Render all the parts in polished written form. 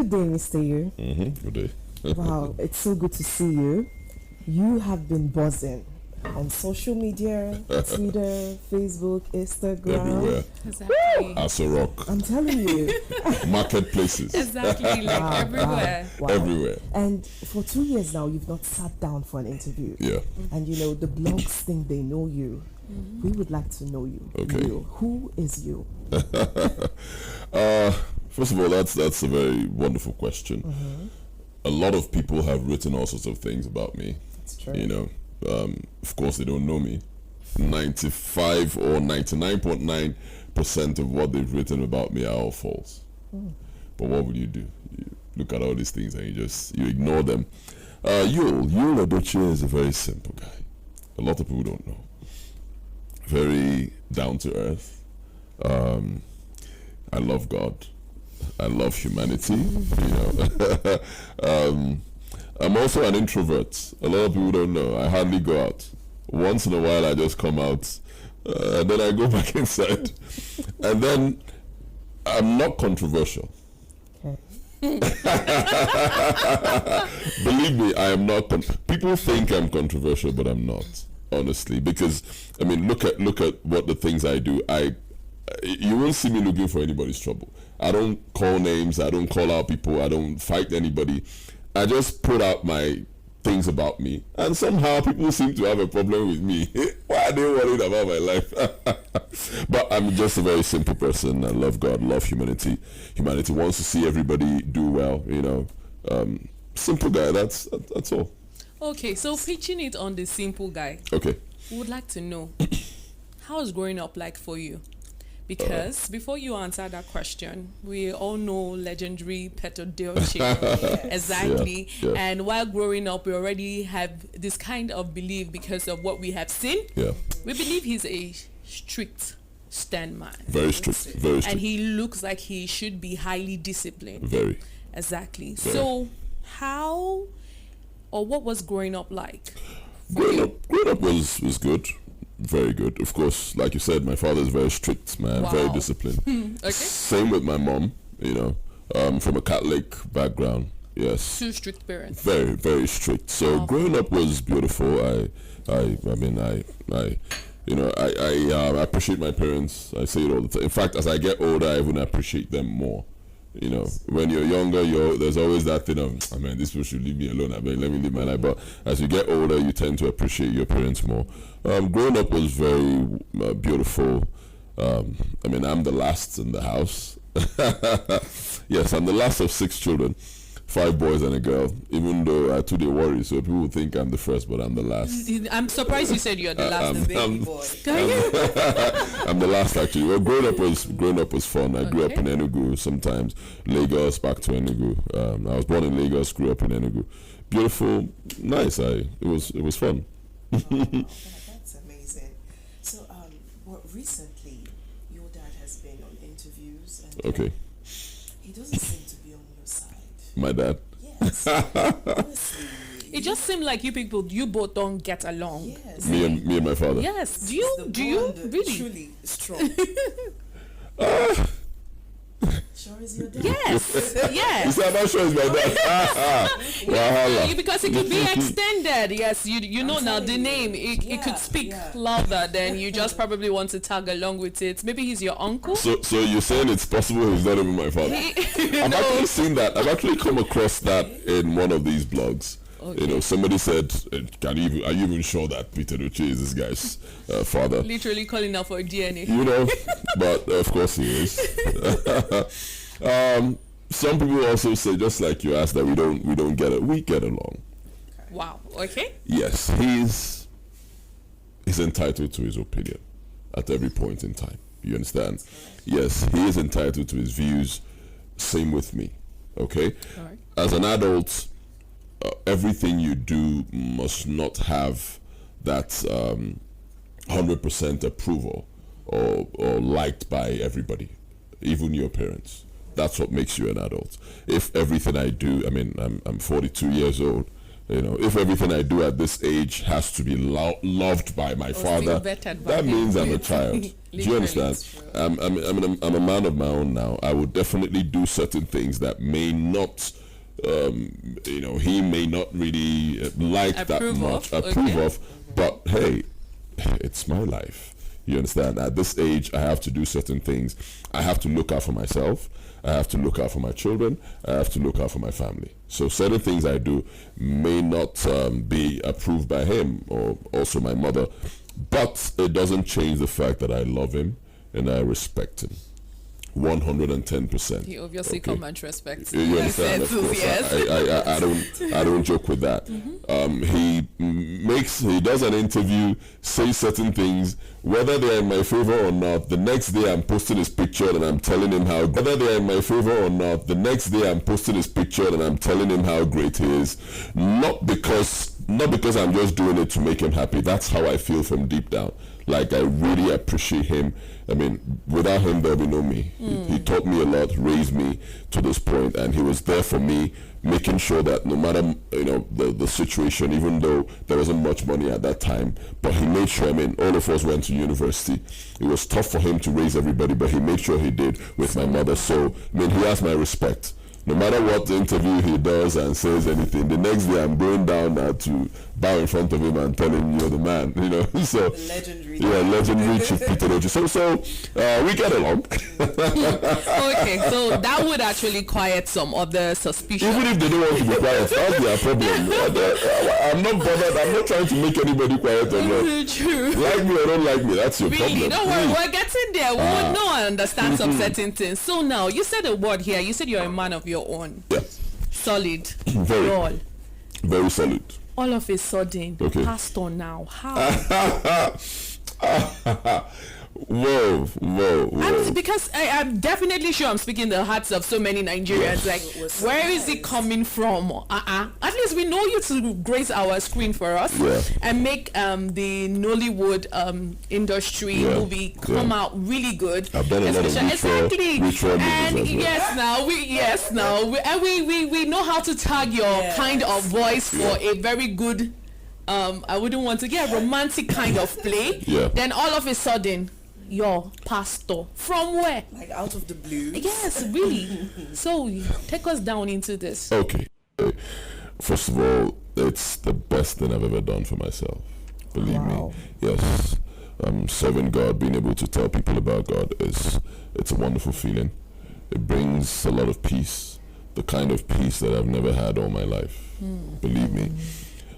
Good day, Mr. Yu. Good day. Wow, it's so good to see you. You have been buzzing on social media, Twitter, Facebook, Instagram. Everywhere. Exactly. As a rock. I'm telling you. Marketplaces. Exactly, like everywhere. Wow. Everywhere. And for 2 years now, you've not sat down for an interview. Yeah. And you know, the blogs think they know you. We would like to know you. Okay. You. Who is you? First of all, that's a very wonderful question. A lot of people have written all sorts of things about me. That's true. You know, of course they don't know me. 95 or 99.9% of what they've written about me are all false. But what would you do? You look at all these things and you ignore them. Yul Edochie is a very simple guy. A lot of people don't know. Very down to earth. I love God. I love humanity. You know. I'm also an introvert. A lot of people don't know. I hardly go out. Once in a while, I just come out, and then I go back inside. And then I'm not controversial. Okay. Believe me, I am not. People think I'm controversial, but I'm not. Honestly, because I mean, look at what the things I do. You won't see me looking for anybody's trouble. I don't call names. I don't call out people. I don't fight anybody. I just put out my things about me, and somehow people seem to have a problem with me. Why are they worried about my life? But I'm just a very simple person. I love God, love humanity. Humanity wants to see everybody do well. You know, simple guy. That's all. Okay, so pitching it on the simple guy. Okay. We would like to know, how is growing up like for you? Because before you answer that question, we all know legendary Yul Edochie. Exactly. Yeah. And while growing up, we already have this kind of belief because of what we have seen. Yeah. We believe he's a strict, stern man. Very strict. Very strict. And he looks like he should be highly disciplined. Very. Exactly. Very. So how or what was growing up like? Growing up was good. Very good. Of course, like you said, my father is very strict, man. Wow. Very disciplined. Okay. Same with my mom, you know, from a Catholic background. Yes. Two strict parents. Very, very strict. So Wow. growing up was beautiful. I appreciate my parents. I say it all the time. In fact, as I get older, I even appreciate them more. You know, when you're younger, there's always that thing of, oh man, this people should leave me alone. I mean, let me live my life. But as you get older, you tend to appreciate your parents more. Growing up was very beautiful. I mean, I'm the last in the house. Yes, I'm the last of 6 children, 5 boys and a girl. Even though I today worry, so people would think I'm the first, but I'm the last. I'm surprised you said you're the last. The baby boy. I'm the last actually. Well, growing up was fun. I grew up in Enugu, sometimes Lagos, back to Enugu. I was born in Lagos, grew up in Enugu. Beautiful, nice. It was fun. That's amazing. So, recently, your dad has been on interviews, and Okay, he doesn't seem to be on your side. my dad. Yes, honestly. It just seemed like you both don't get along. Yes. Me and my father. Yes. The Do you bond really? truly strong? Sure is your dad. Yes. You Yes. see, I'm not sure it's my dad. Wahala. Because it could be extended. Yes, you know now the name. It could speak louder than you just probably want to tag along with it. Maybe he's your uncle. So you're saying it's possible he's not even my father? I've actually seen that. I've actually come across that in one of these blogs. Okay. You know, somebody said, are you even sure that Yul Edochie is this guy's father? Literally calling out for DNA. You know, but of course he is. Some people also say, just like you asked, that we don't get it. We get along. Wow. Okay. Yes, he's entitled to his opinion at every point in time. You understand? Yes, he is entitled to his views. Same with me. Okay. All right. As an adult, everything you do must not have that 100% approval or liked by everybody, even your parents. That's what makes you an adult. If everything I do, I mean, I'm 42 years old, if everything I do at this age has to be loved by my father, that means I'm a child. Do you understand? I'm a man of my own now. I will definitely do certain things that may not, he may not really like approve of, but hey, it's my life. You understand? At this age, I have to do certain things. I have to look out for myself. I have to look out for my children. I have to look out for my family. So certain things I do may not be approved by him or also my mother, but it doesn't change the fact that I love him and I respect him. 110%. He obviously commands respect. You understand? Of course, yes. I don't joke with that. He does an interview, says certain things, whether they are in my favor or not. The next day I'm posting his picture and I'm telling him how, whether they are in my favor or not. The next day I'm posting his picture and I'm telling him how great he is. Not because I'm just doing it to make him happy. That's how I feel from deep down. Like, I really appreciate him. I mean, without him, there'll be no me. He taught me a lot, raised me to this point, and he was there for me, making sure that no matter, the situation, even though there wasn't much money at that time, but he made sure, all of us went to university. It was tough for him to raise everybody, but he made sure he did with my mother. So, he has my respect. No matter what interview he does and says anything, the next day I'm going down to bow in front of him and tell him you're the man, So legendary. Yeah, legendary Chief Peter Edochie. So we get along. Okay, so that would actually quiet some of the suspicion. Even if they don't want to be quiet, that's their problem. I'm not bothered. I'm not trying to make anybody quiet or not. True. Like me or don't like me, that's your problem. Don't worry, we're getting there. We would know and understand some certain things. So now, you said a word here. You said you're a man of your own. Yeah. Solid. Very. Very solid. All of a sudden, okay. Pastor now. How? Whoa. Because I'm definitely sure I'm speaking the hearts of so many Nigerians. Like, where is it coming from? At least we know you to grace our screen for us and make the Nollywood industry movie come out really good. I've done a lot of ritual and we know how to tag your kind of voice for a very good. I wouldn't want to get a romantic kind of play. Then all of a sudden, your pastor from where? Like out of the blue. Yes, really. So take us down into this. Okay. First of all, it's the best thing I've ever done for myself. Believe me. Yes. Serving God, being able to tell people about God it's a wonderful feeling. It brings a lot of peace. The kind of peace that I've never had all my life. Believe me.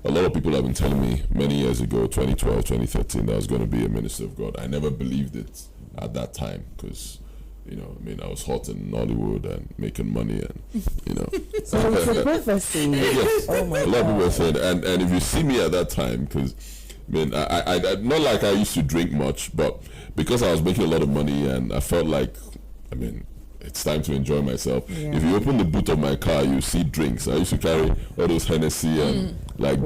A lot of people have been telling me many years ago, 2012, 2013, that I was going to be a minister of God. I never believed it at that time because, I was hot in Hollywood and making money and, So it's a prophecy. Yes. Oh my God. A lot of people said, and if you see me at that time, because, I not like I used to drink much, but because I was making a lot of money and I felt like, it's time to enjoy myself. If you open the boot of my car, you see drinks. I used to carry all those Hennessy and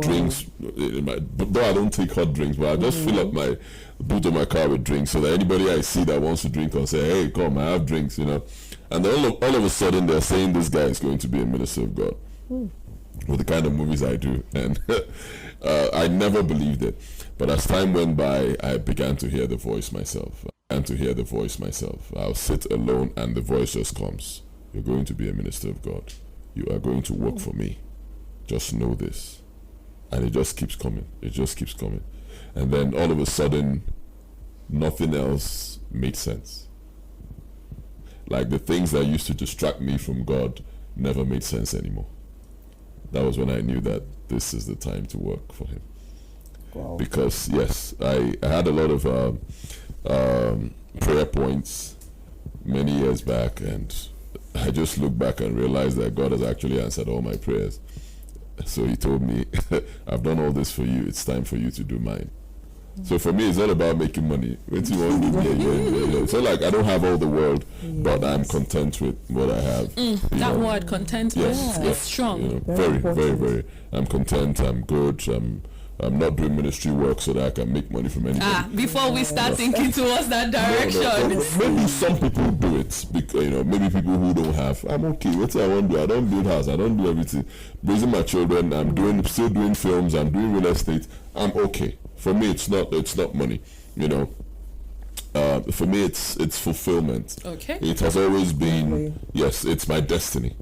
drinks. Though I don't take hot drinks, but I just fill up my boot of my car with drinks so that anybody I see that wants to drink will say, hey, come, I have drinks, And then all of a sudden they're saying this guy is going to be a minister of God with the kind of movies I do. And I never believed it. But as time went by, I began to hear the voice myself. I'll sit alone and the voice just comes. You're going to be a minister of God. You are going to work for me. Just know this. And it just keeps coming. And then all of a sudden, nothing else made sense. Like the things that used to distract me from God never made sense anymore. That was when I knew that this is the time to work for him. Wow. Because yes, I had a lot of prayer points many years back, and I just look back and realize that God has actually answered all my prayers. So he told me, I've done all this for you, it's time for you to do mine. So for me, it's not about making money. It's not like I don't have all the world, but I'm content with what I have. That word, contentment, is strong. Very. I'm content, I'm good, I'm I'm not doing ministry work so that I can make money from anybody. Before we start thinking towards that direction. No. Maybe some people do it because maybe people who don't have. I'm okay. What I want to do, I don't build house. I don't do everything. Raising my children, I'm still doing films. I'm doing real estate. I'm okay. For me, it's not money. For me, it's fulfillment. Okay. It has always been, yes, it's my destiny.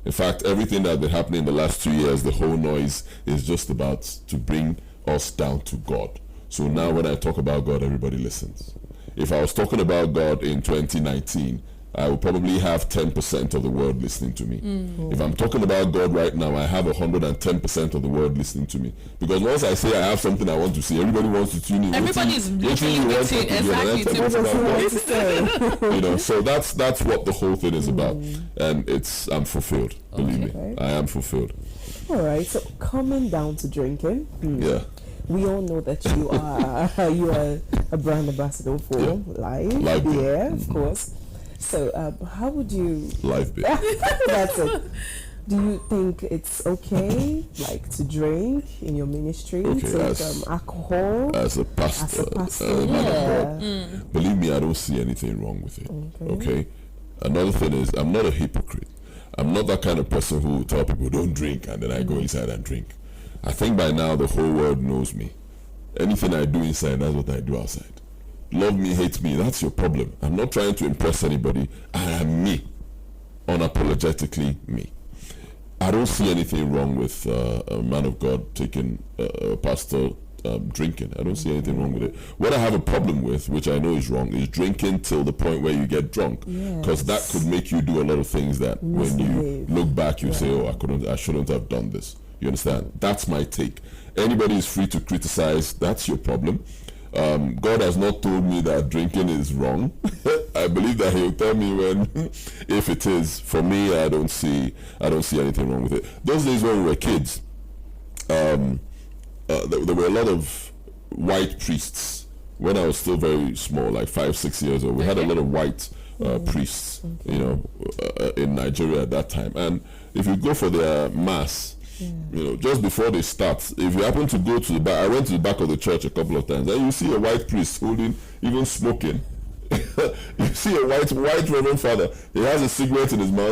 In fact, everything that's been happening in the last 2 years, the whole noise is just about to bring us down to God. So now when I talk about God, everybody listens. If I was talking about God in 2019, I would probably have 10% of the world listening to me. If I'm talking about God right now, I have 110% of the world listening to me. Because once I say I have something I want to see, everybody wants to tune in. Everybody is literally waiting exactly to so that's what the whole thing is about. And I'm fulfilled. Believe me, I am fulfilled. All right, so coming down to drinking. Yeah. We all know that you are a brand ambassador for Live Beer, of course. So, how would you... Live Beer. That's it. Do you think it's okay, to drink in your ministry, alcohol? As a pastor, believe me, I don't see anything wrong with it. Okay? Another thing is, I'm not a hypocrite. I'm not that kind of person who will tell people, don't drink, and then I go inside and drink. I think by now the whole world knows me. Anything I do inside, that's what I do outside. Love me, hate me, that's your problem. I'm not trying to impress anybody. I am me. Unapologetically me. I don't see anything wrong with a man of God taking a pastor drinking. I don't see anything wrong with it. What I have a problem with, which I know is wrong, is drinking till the point where you get drunk. Because that could make you do a lot of things that when you look back, you say, oh, I shouldn't have done this. You understand? That's my take. Anybody is free to criticize. That's your problem. God has not told me that drinking is wrong. I believe that He'll tell me if it is. For me, I don't see anything wrong with it. Those days when we were kids, there were a lot of white priests. When I was still very small, like 5-6 years old, we had a lot of white priests, in Nigeria at that time. And if you go for their mass, just before they start, if you happen to go to the back, I went to the back of the church a couple of times, and you see a white priest holding, even smoking. You see a white Reverend Father, he has a cigarette in his mouth.